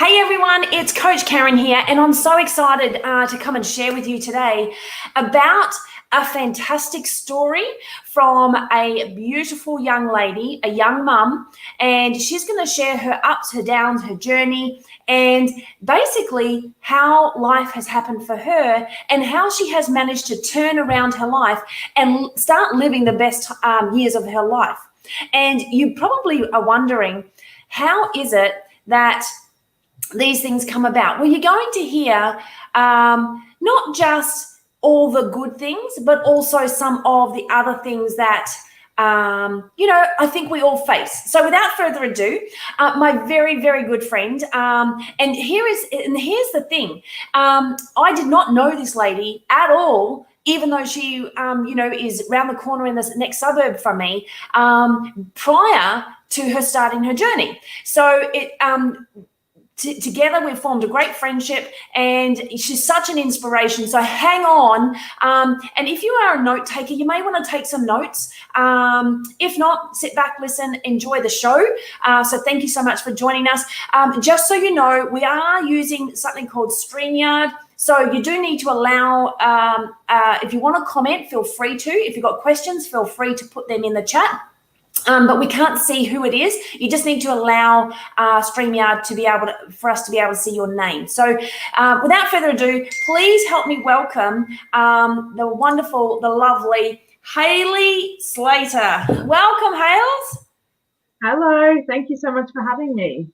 Hey everyone, it's Coach Karen here, and I'm so excited to come and share with you today about a fantastic story from a beautiful young lady, a young mum, and she's going to share her ups, her downs, her journey, and basically how life has happened for her and how she has managed to turn around her life and start living the best years of her life. And you probably are wondering, how is it that these things come about? Well, you're going to hear not just all the good things, but also some of the other things that I think we all face. So without further ado, my very, very good friend, and here's the thing. I did not know this lady at all, even though she, is around the corner in the next suburb from me, prior to her starting her journey. So together we've formed a great friendship, and she's such an inspiration. So hang on, and if you are a note taker, you may want to take some notes. If not, sit back, listen, enjoy the show. So thank you so much for joining us. Just so you know, we are using something called StreamYard. So you do need to allow, if you want to comment, feel free to. If you've got questions, feel free to put them in the chat. But we can't see who it is. You just need to allow StreamYard for us to be able to see your name. So without further ado, please help me welcome the wonderful, the lovely Hayley Slater. Welcome, Hales. Hello. Thank you so much for having me.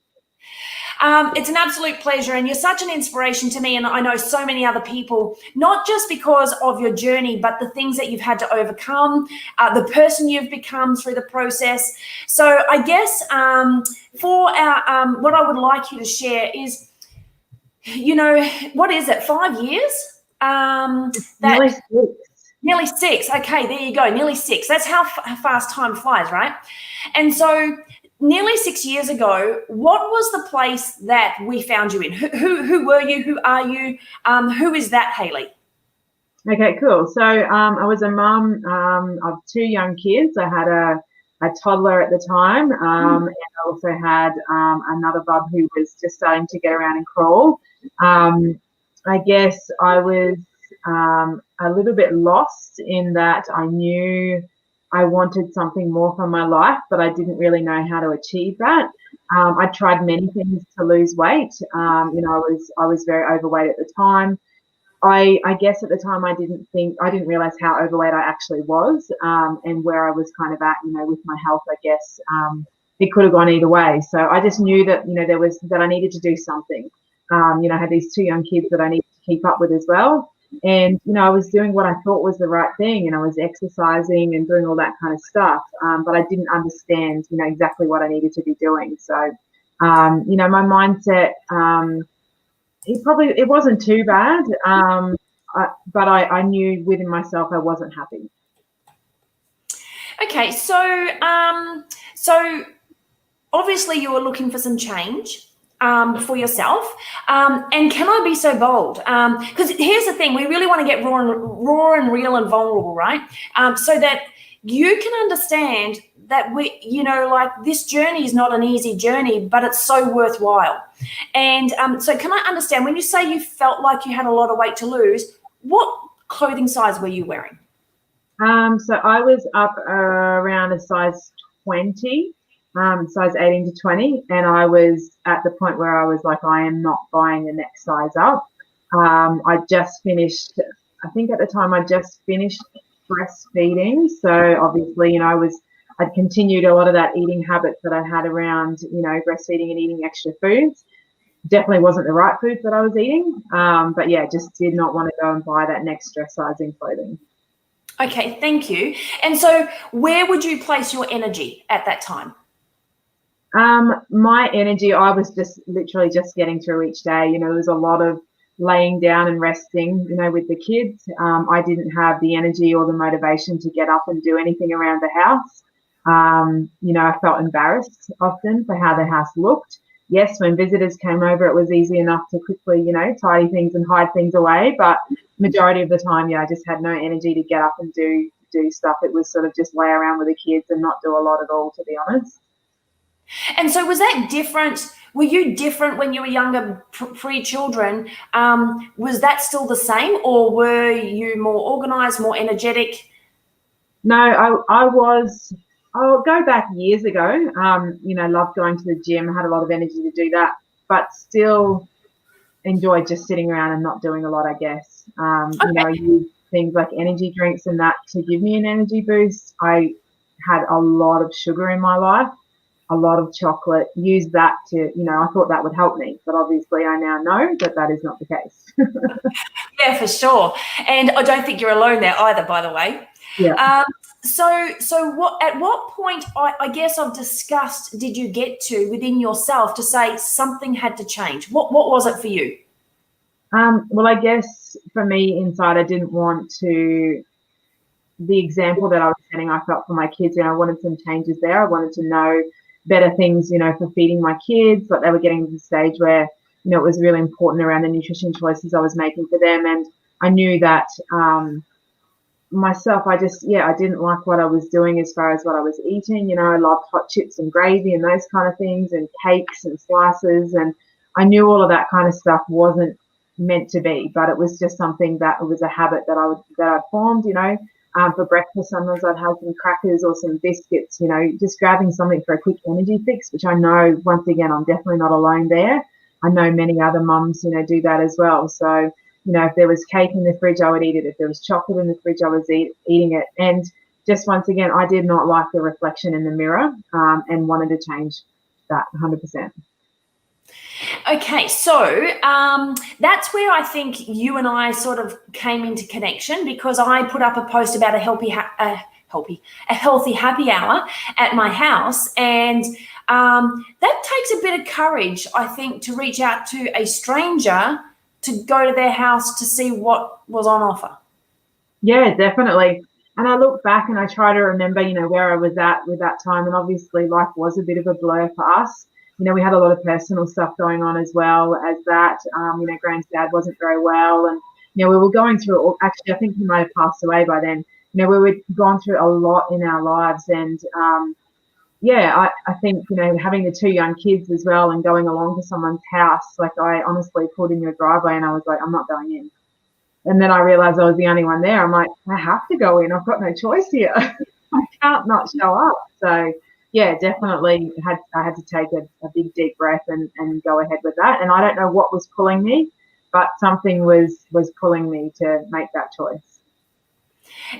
It's an absolute pleasure, and you're such an inspiration to me, and I know so many other people, not just because of your journey, but the things that you've had to overcome, the person you've become through the process. So I guess for our what I would like you to share is, what is it, 5 years? Nearly 6. Nearly 6. Okay, there you go, nearly 6. That's how fast time flies, right? And so nearly 6 years ago, what was the place that we found you in? Who were you? Who are you? Who is that, Hayley? Okay, cool. So I was a mum of 2 young kids. I had a toddler at the time, and I also had another bub who was just starting to get around and crawl. I guess I was a little bit lost in that I knew I wanted something more from my life, but I didn't really know how to achieve that. I tried many things to lose weight. I was very overweight at the time. I guess at the time I didn't realize how overweight I actually was, and where I was kind of at, with my health. I guess it could have gone either way. So I just knew that that I needed to do something. I had these 2 young kids that I needed to keep up with as well. And, I was doing what I thought was the right thing, and I was exercising and doing all that kind of stuff. But I didn't understand, exactly what I needed to be doing. So, my mindset, it wasn't too bad. But I knew within myself I wasn't happy. Okay, so obviously you were looking for some change for yourself, and can I be so bold? Because here's the thing: we really want to get raw and real and vulnerable, right? So that you can understand that this journey is not an easy journey, but it's so worthwhile. And so, can I understand, when you say you felt like you had a lot of weight to lose, what clothing size were you wearing? So I was up around a size 20. Size 18 to 20, and I was at the point where I was like, I am not buying the next size up. I just finished, I think at the time I just finished breastfeeding, so obviously, I'd continued a lot of that eating habits that I had around, breastfeeding and eating extra foods. Definitely wasn't the right foods that I was eating, but yeah, just did not want to go and buy that next dress sizing clothing. Okay, thank you. And so where would you place your energy at that time? My energy, I was just literally just getting through each day. There was a lot of laying down and resting, with the kids. I didn't have the energy or the motivation to get up and do anything around the house. I felt embarrassed often for how the house looked. Yes, when visitors came over, it was easy enough to quickly, tidy things and hide things away. But majority of the time, I just had no energy to get up and do stuff. It was sort of just lay around with the kids and not do a lot at all, to be honest. And so was that different Were you different when you were younger, pre-children? Was that still the same, or were you more organized, more energetic? No, I was, I'll go back years ago, loved going to the gym, had a lot of energy to do that, but still enjoyed just sitting around and not doing a lot, I guess. Okay. I use things like energy drinks and that to give me an energy boost. I had a lot of sugar in my life, a lot of chocolate, used that to, I thought that would help me, but obviously I now know that that is not the case. Yeah, for sure. And I don't think you're alone there either, by the way. Yeah. So what, at what point, I guess I've discussed, did you get to within yourself to say something had to change? What was it for you? Well, I guess for me inside, I didn't want to, the example that I was setting, I felt for my kids, I wanted some changes there. I wanted to know better things, for feeding my kids, like they were getting to the stage where, it was really important around the nutrition choices I was making for them. And I knew that, myself, I didn't like what I was doing as far as what I was eating. I loved hot chips and gravy and those kind of things, and cakes and slices. And I knew all of that kind of stuff wasn't meant to be, but it was just something that it was a habit that I'd formed. For breakfast, sometimes I'd have some crackers or some biscuits. Just grabbing something for a quick energy fix, which I know, once again, I'm definitely not alone there. I know many other mums, do that as well. So, if there was cake in the fridge, I would eat it. If there was chocolate in the fridge, I was eating it. And just once again, I did not like the reflection in the mirror, and wanted to change that 100%. Okay, so that's where I think you and I sort of came into connection, because I put up a post about a healthy happy hour at my house, and that takes a bit of courage, I think, to reach out to a stranger to go to their house to see what was on offer. Yeah, definitely. And I look back and I try to remember, where I was at with that time. And obviously life was a bit of a blur for us. We had a lot of personal stuff going on as well as that. Grand's dad wasn't very well. And, we were going through, actually, I think he might have passed away by then. We were gone through a lot in our lives. And, I think, having the two young kids as well and going along to someone's house, like I honestly pulled in your driveway and I was like, I'm not going in. And then I realized I was the only one there. I'm like, I have to go in. I've got no choice here. I can't not show up. So, yeah, definitely I had to take a big, deep breath and go ahead with that. And I don't know what was pulling me, but something was pulling me to make that choice.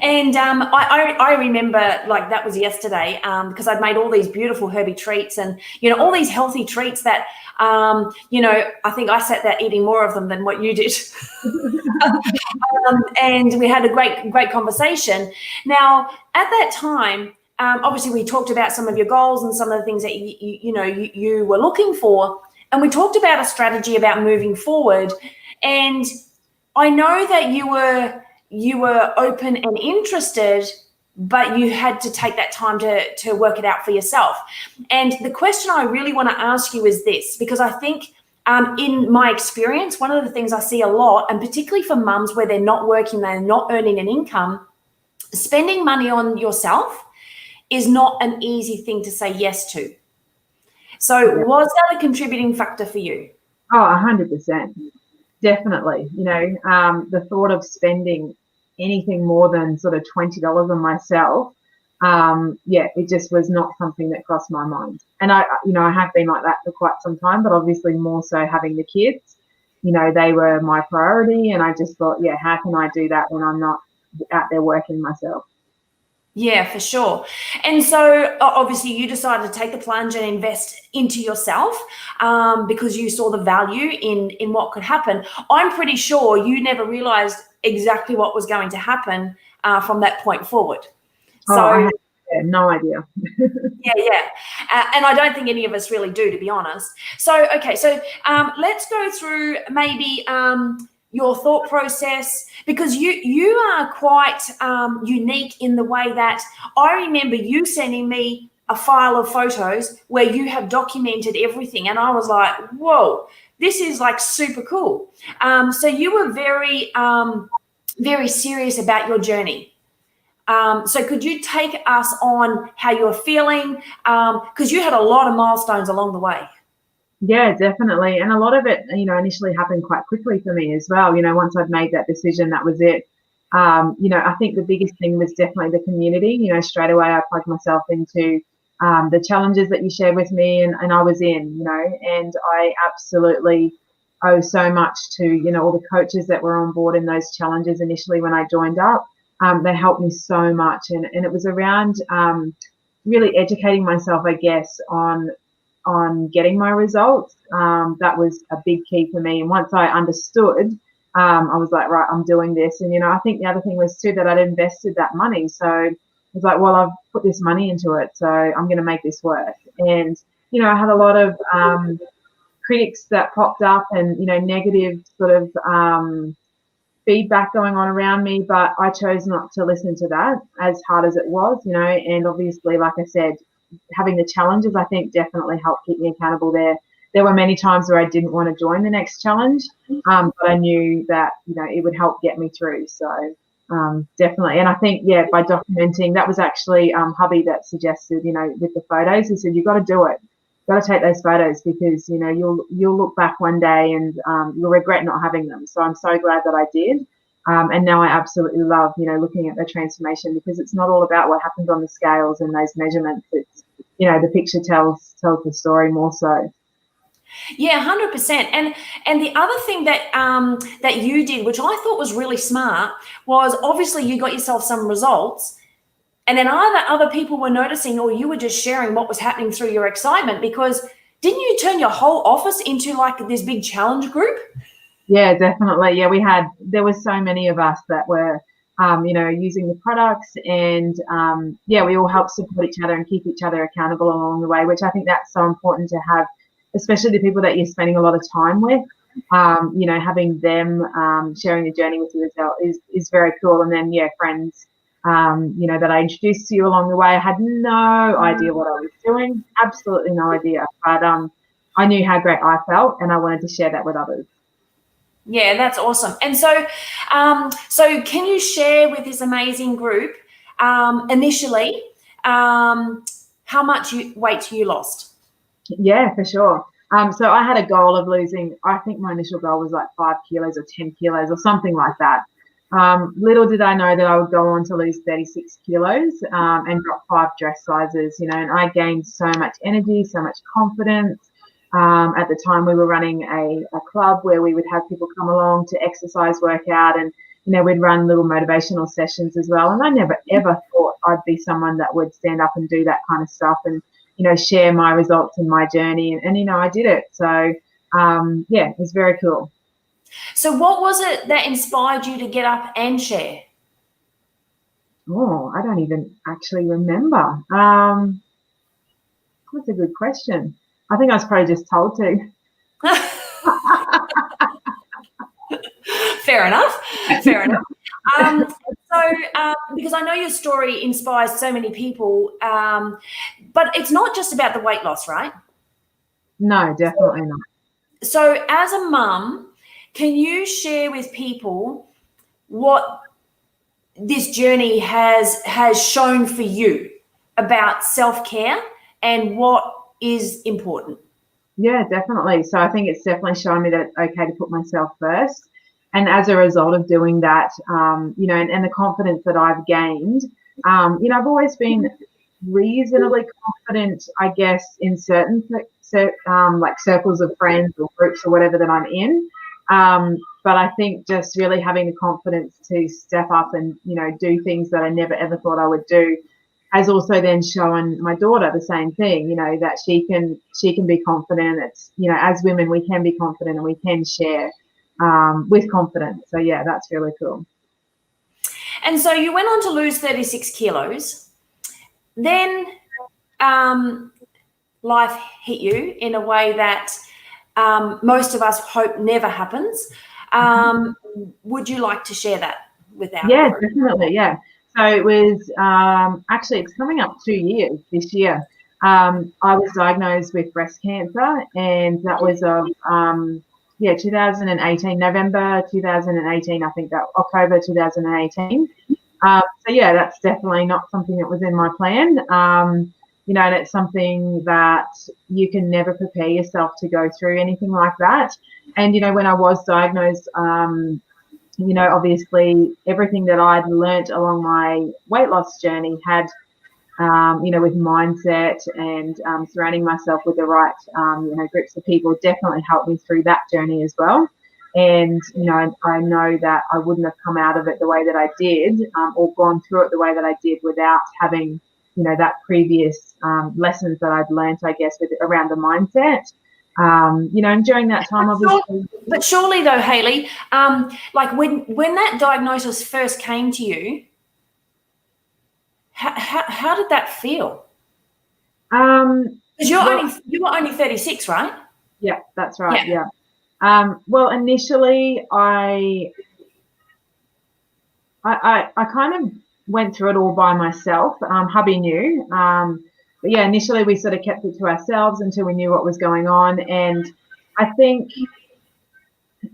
And I remember, like, that was yesterday, because I'd made all these beautiful herby treats and, all these healthy treats that, I think I sat there eating more of them than what you did. And we had a great conversation. Now, at that time, obviously we talked about some of your goals and some of the things that you were looking for. And we talked about a strategy about moving forward. And I know that you were open and interested, but you had to take that time to work it out for yourself. And the question I really want to ask you is this, because I think in my experience, one of the things I see a lot, and particularly for mums where they're not working, they're not earning an income, spending money on yourself is not an easy thing to say yes to. So was that a contributing factor for you? Oh, 100%. Definitely. The thought of spending anything more than sort of $20 on myself, it just was not something that crossed my mind. And I have been like that for quite some time, but obviously more so having the kids, they were my priority. And I just thought, how can I do that when I'm not out there working myself? Yeah, for sure. And so obviously you decided to take the plunge and invest into yourself, because you saw the value in what could happen. I'm pretty sure you never realized exactly what was going to happen from that point forward. So I had no idea. Yeah. And I don't think any of us really do, to be honest. So, okay, so let's go through maybe your thought process, because you are quite unique in the way that I remember you sending me a file of photos where you have documented everything. And I was like, whoa, this is like super cool. So you were very, very serious about your journey. So could you take us on how you're feeling? Because you had a lot of milestones along the way. Yeah, definitely. And a lot of it, initially happened quite quickly for me as well. Once I'd made that decision, that was it. I think the biggest thing was definitely the community. Straight away I plugged myself into the challenges that you shared with me, and I was and I absolutely owe so much to, all the coaches that were on board in those challenges initially when I joined up. They helped me so much. And it was around really educating myself, I guess, on getting my results. That was a big key for me. And once I understood, I was like, right, I'm doing this. And, I think the other thing was too that I'd invested that money. So I was like, well, I've put this money into it, so I'm going to make this work. And, I had a lot of critics that popped up and, negative sort of feedback going on around me, but I chose not to listen to that, as hard as it was, and obviously, like I said, having the challenges, I think, definitely helped keep me accountable there. There were many times where I didn't want to join the next challenge, but I knew that, it would help get me through. So definitely. And I think, yeah, by documenting, that was actually hubby that suggested, with the photos, he said, you've got to do it. You've got to take those photos because, you'll look back one day and you'll regret not having them. So I'm so glad that I did. And now I absolutely love, looking at the transformation, because it's not all about what happens on the scales and those measurements. It's, the picture tells the story more so. Yeah, 100%. And the other thing that that you did, which I thought was really smart, was obviously you got yourself some results, and then either other people were noticing or you were just sharing what was happening through your excitement, because didn't you turn your whole office into like this big challenge group? Yeah, definitely. Yeah, there were so many of us that were, using the products, and yeah, we all help support each other and keep each other accountable along the way, which I think that's so important to have, especially the people that you're spending a lot of time with. Having them sharing the journey with you as well is very cool. And then, yeah, friends, that I introduced to you along the way. I had no idea what I was doing, absolutely no idea, but I knew how great I felt, and I wanted to share that with others. Yeah, that's awesome. And so, so can you share with this amazing group initially how much weight you lost? Yeah, for sure. So I had a goal of losing, I think my initial goal was like 5 kilos or 10 kilos or something like that. Little did I know that I would go on to lose 36 kilos and drop 5 dress sizes, and I gained so much energy, so much confidence. At the time, we were running a club where we would have people come along to exercise, work out, and we'd run little motivational sessions as well. And I never ever thought I'd be someone that would stand up and do that kind of stuff and share my results and my journey. And I did it. So yeah, it was very cool. So what was it that inspired you to get up and share? Oh, I don't even actually remember. That's a good question. I think I was probably just told to. Fair enough. Fair enough. Because I know your story inspires so many people, but it's not just about the weight loss, right? No, definitely not. So as a mum, can you share with people what this journey has shown for you about self-care and what is important? Yeah, definitely. So I think it's definitely shown me that it's okay to put myself first. And as a result of doing that, and the confidence that I've gained, I've always been reasonably confident, I guess, in certain like circles of friends or groups or whatever that I'm in. But I think just really having the confidence to step up and, do things that I never ever thought I would do has also then shown my daughter the same thing, that she can be confident. It's, as women, we can be confident and we can share with confidence. So yeah, that's really cool. And so you went on to lose 36 kilos. Then life hit you in a way that most of us hope never happens. Would you like to share that with our group? Definitely. Yeah. So it was actually, it's coming up 2 years this year. I was diagnosed with breast cancer, and that was of 2018, November 2018, I think that October 2018. So yeah, that's definitely not something that was in my plan. and it's something that you can never prepare yourself to go through anything like that. And, when I was diagnosed, obviously everything that I'd learnt along my weight loss journey had, with mindset and surrounding myself with the right, groups of people definitely helped me through that journey as well. And, I know that I wouldn't have come out of it the way that I did, or gone through it the way that I did without having, that previous lessons that I'd learnt, I guess, around the mindset. And during that time, obviously. But surely, though, Hayley, like when that diagnosis first came to you, how did that feel? Because you were only 36, right? Yeah, that's right. Yeah. Well, initially, I kind of went through it all by myself. Hubby knew. But yeah, initially we sort of kept it to ourselves until we knew what was going on. And I think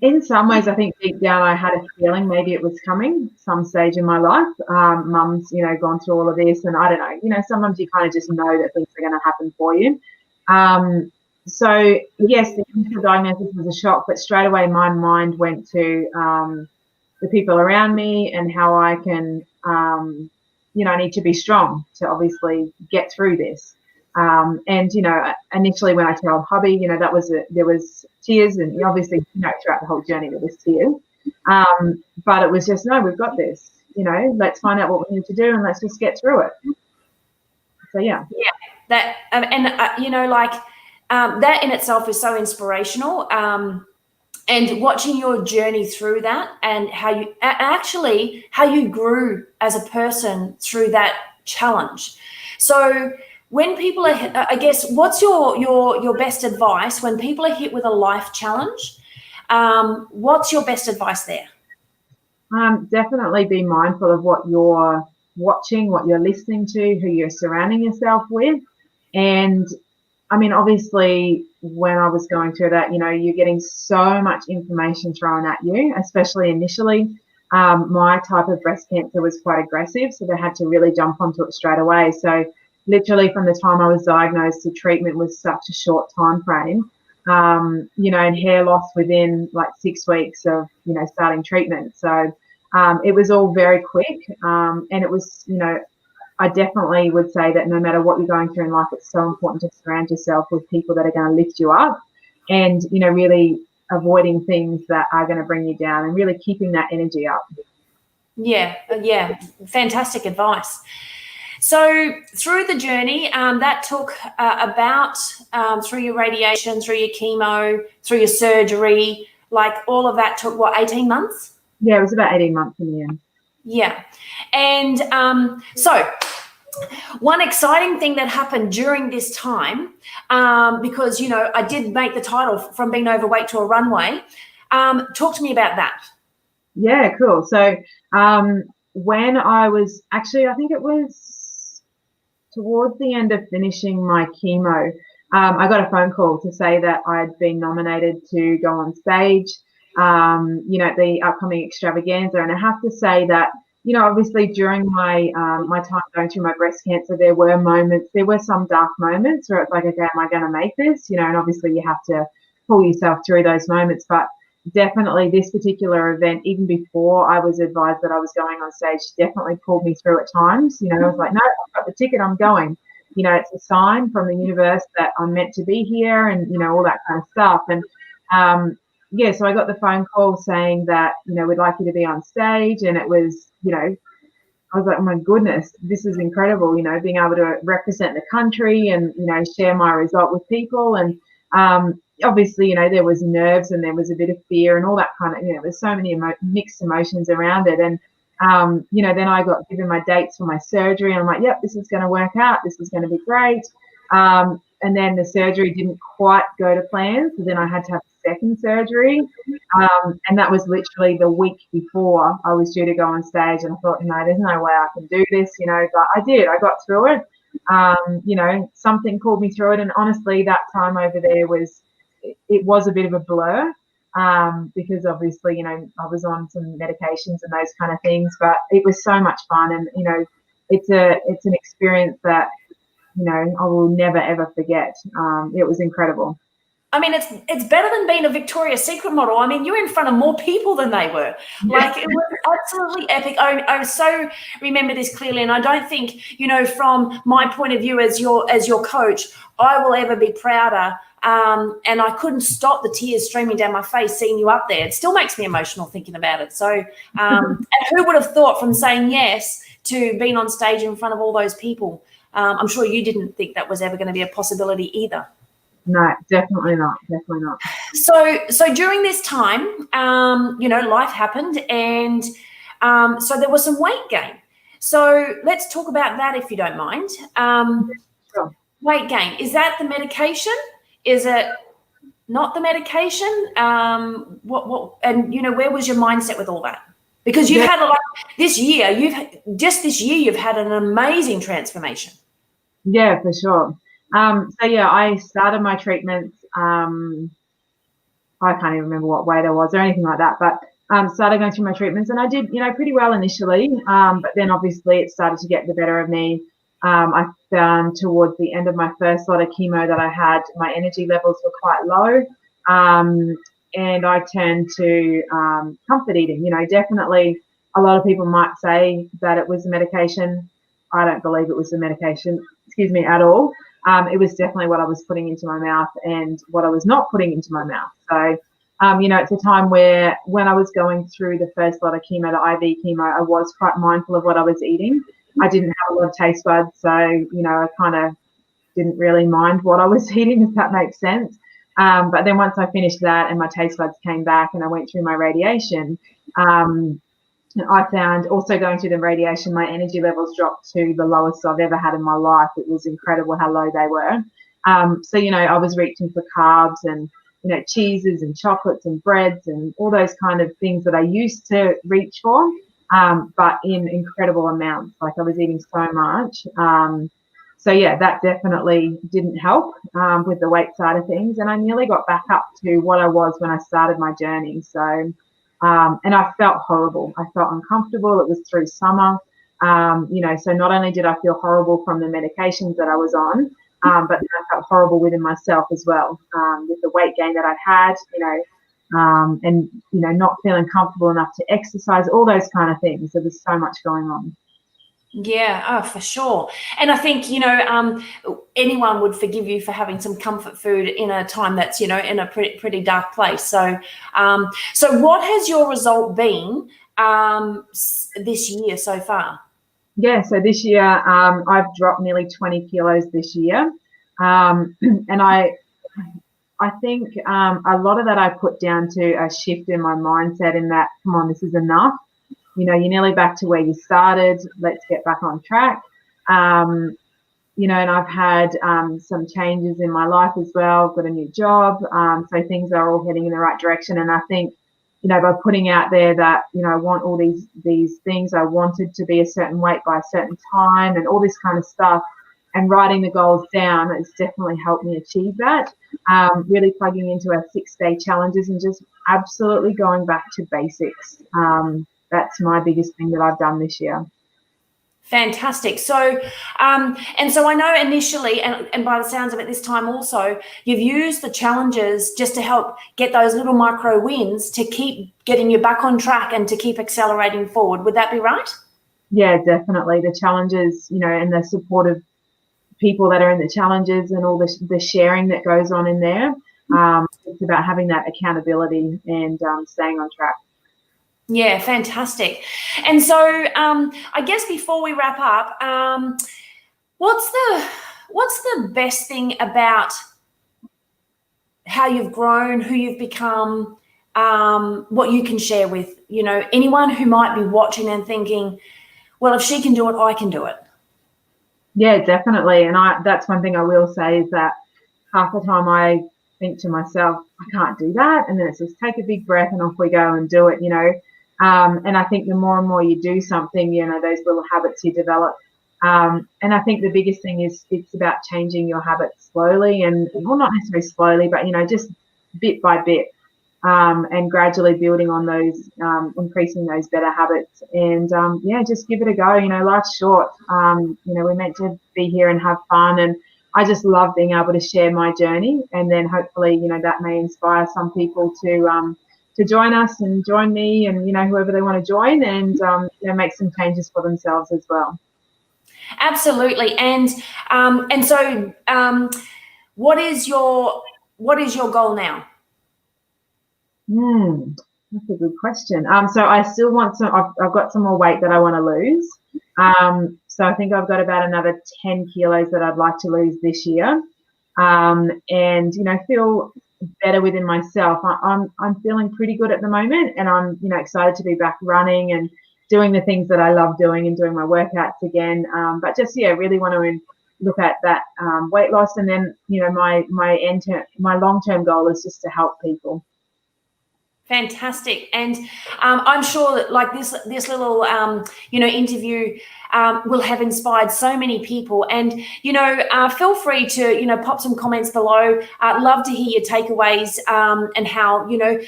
in some ways, I think deep down I had a feeling maybe it was coming some stage in my life. Mum's, gone through all of this, and I don't know, sometimes you kind of just know that things are going to happen for you. So yes, the initial diagnosis was a shock, but straight away my mind went to the people around me and how I can, I need to be strong to obviously get through this. And, initially when I told hubby, there was tears, and obviously, throughout the whole journey there was tears. But it was just, no, we've got this, let's find out what we need to do and let's just get through it. So, yeah. Yeah, that, that in itself is so inspirational. And watching your journey through that, and how you grew as a person through that challenge. So when people are, I guess, what's your best advice when people are hit with a life challenge? What's your best advice there? Definitely be mindful of what you're watching, what you're listening to, who you're surrounding yourself with. And I mean, obviously, when I was going through that, you're getting so much information thrown at you, especially initially. My type of breast cancer was quite aggressive, so they had to really jump onto it straight away. So literally from the time I was diagnosed to treatment was such a short time frame, and hair loss within like 6 weeks of, starting treatment. So it was all very quick, and it was, I definitely would say that no matter what you're going through in life, it's so important to surround yourself with people that are going to lift you up, and, really avoiding things that are going to bring you down, and really keeping that energy up. Yeah. Fantastic advice. So through the journey, that took about, through your radiation, through your chemo, through your surgery, like all of that took, 18 months? Yeah, it was about 18 months in the end. Yeah. And so one exciting thing that happened during this time, because, I did make the title from being overweight to a runway. Talk to me about that. Yeah, cool. So when I was actually, I think it was towards the end of finishing my chemo, I got a phone call to say that I'd been nominated to go on stage, at the upcoming extravaganza. And I have to say that, obviously during my my time going through my breast cancer, there were some dark moments where it's like, okay, am I going to make this? And obviously you have to pull yourself through those moments. But definitely this particular event, even before I was advised that I was going on stage, definitely pulled me through at times. I was like, no, I've got the ticket, I'm going. It's a sign from the universe that I'm meant to be here, and, all that kind of stuff. And so I got the phone call saying that, we'd like you to be on stage. And it was, I was like, oh my goodness, this is incredible, being able to represent the country and, share my result with people. And obviously, there was nerves and there was a bit of fear and all that kind of, there's so many mixed emotions around it. And, then I got given my dates for my surgery, and I'm like, yep, this is going to work out. This is going to be great. And then the surgery didn't quite go to plan. So then I had to have a second surgery. And that was literally the week before I was due to go on stage. And I thought, no, there's no way I can do this, but I did. I got through it. Something pulled me through it. And honestly, that time over there it was a bit of a blur, because obviously, I was on some medications and those kind of things, but it was so much fun. And, it's an experience that I will never, ever forget. It was incredible. I mean, it's better than being a Victoria's Secret model. I mean, you're in front of more people than they were. Like, it was absolutely epic. I so remember this clearly, and I don't think, from my point of view as your coach, I will ever be prouder. And I couldn't stop the tears streaming down my face seeing you up there. It still makes me emotional thinking about it. So, and who would have thought from saying yes to being on stage in front of all those people? I'm sure you didn't think that was ever going to be a possibility either. No, definitely not. Definitely not. So during this time, life happened, and so there was some weight gain. So let's talk about that, if you don't mind. Sure. Weight gain, is that the medication? Is it not the medication? What? And where was your mindset with all that? Because you've had this year. You've had an amazing transformation. Yeah, for sure. I started my treatments. I can't even remember what weight I was or anything like that, but started going through my treatments, and I did, pretty well initially. But then obviously it started to get the better of me. I found towards the end of my first lot of chemo that I had, my energy levels were quite low. And I turned to comfort eating. Definitely a lot of people might say that it was the medication. I don't believe it was the medication, at all. It was definitely what I was putting into my mouth and what I was not putting into my mouth. So, it's a time where when I was going through the first lot of chemo, the IV chemo, I was quite mindful of what I was eating. I didn't have a lot of taste buds, so, I kind of didn't really mind what I was eating, if that makes sense. But then once I finished that and my taste buds came back and I went through my radiation, I found also going through the radiation, my energy levels dropped to the lowest I've ever had in my life. It was incredible how low they were. I was reaching for carbs and, cheeses and chocolates and breads and all those kind of things that I used to reach for, but in incredible amounts. Like, I was eating so much. That definitely didn't help with the weight side of things. And I nearly got back up to what I was when I started my journey. So, and I felt horrible. I felt uncomfortable. It was through summer. So not only did I feel horrible from the medications that I was on, but then I felt horrible within myself as well, with the weight gain that I'd had, and, not feeling comfortable enough to exercise, all those kind of things. There was so much going on. Yeah, for sure. And I think, anyone would forgive you for having some comfort food in a time that's, in a pretty dark place. So, so what has your result been this year so far? Yeah, so this year I've dropped nearly 20 kilos this year. And I think a lot of that I put down to a shift in my mindset, in that, come on, this is enough. You're nearly back to where you started. Let's get back on track. And I've had some changes in my life as well. I've got a new job. So things are all heading in the right direction. And I think, by putting out there that, I want all these things, I wanted to be a certain weight by a certain time and all this kind of stuff, and writing the goals down, it's definitely helped me achieve that. Really plugging into our 6-day challenges and just absolutely going back to basics. That's my biggest thing that I've done this year. Fantastic. So, and so I know initially, and by the sounds of it this time also, you've used the challenges just to help get those little micro wins to keep getting you back on track and to keep accelerating forward. Would that be right? Yeah, definitely. The challenges, and the support of people that are in the challenges and all the sharing that goes on in there. It's about having that accountability and staying on track. Yeah, fantastic. And so I guess before we wrap up, what's the best thing about how you've grown, who you've become, what you can share with, anyone who might be watching and thinking, well, if she can do it, I can do it. Yeah, definitely. And that's one thing I will say, is that half the time I think to myself, I can't do that. And then it's just take a big breath and off we go and do it, And I think the more and more you do something, those little habits you develop. And I think the biggest thing is it's about changing your habits slowly, and, well, not necessarily slowly, but, just bit by bit. and gradually building on those, increasing those better habits. And yeah, just give it a go. You know, life's short. You know, we're meant to be here and have fun. And I just love being able to share my journey. And then hopefully, you know, that may inspire some people to join us and join me and, you know, whoever they want to join, and, you know, make some changes for themselves as well. Absolutely. And so what is your goal now? That's a good question. So I still want some. I've got some more weight that I want to lose. So I think I've got about another 10 kilos that I'd like to lose this year, and you know, feel better within myself. I'm feeling pretty good at the moment, and I'm, you know, excited to be back running and doing the things that I love doing and doing my workouts again. But just, yeah, really want to look at that weight loss, and then, you know, my long-term goal is just to help people. Fantastic. And I'm sure that, like, this little you know, interview will have inspired so many people. And, you know, feel free to, you know, pop some comments below. Love to hear your takeaways, and how, you know,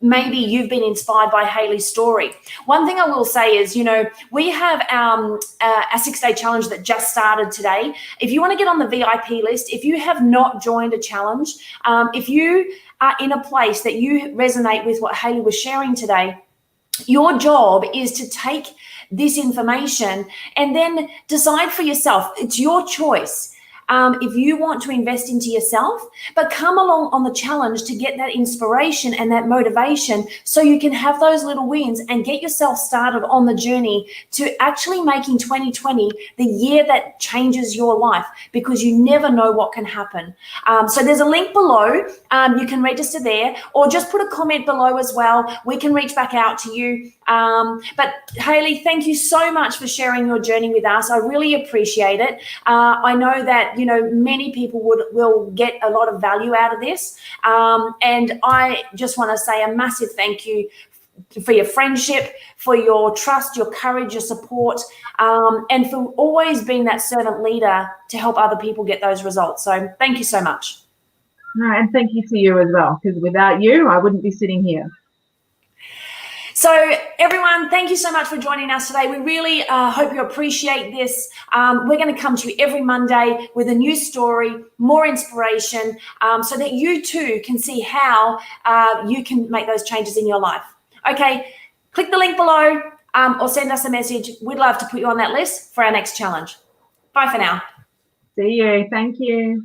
maybe you've been inspired by Hayley's story. One thing I will say is, you know, we have a 6-day challenge that just started today. If you want to get on the VIP list, if you have not joined a challenge, if you are in a place that you resonate with what Hayley was sharing today, your job is to take this information and then decide for yourself. It's your choice. If you want to invest into yourself, but come along on the challenge to get that inspiration and that motivation, so you can have those little wins and get yourself started on the journey to actually making 2020 the year that changes your life, because you never know what can happen. So there's a link below. You can register there, or just put a comment below as well. We can reach back out to you. But Hayley, thank you so much for sharing your journey with us. I really appreciate it. I know that, you know, many people will get a lot of value out of this. And I just want to say a massive thank you for your friendship, for your trust, your courage, your support, and for always being that servant leader to help other people get those results. So thank you so much. No, and thank you to you as well, because without you, I wouldn't be sitting here. So everyone, thank you so much for joining us today. We really hope you appreciate this. We're going to come to you every Monday with a new story, more inspiration, so that you too can see how you can make those changes in your life. Okay, click the link below, or send us a message. We'd love to put you on that list for our next challenge. Bye for now. See you. Thank you.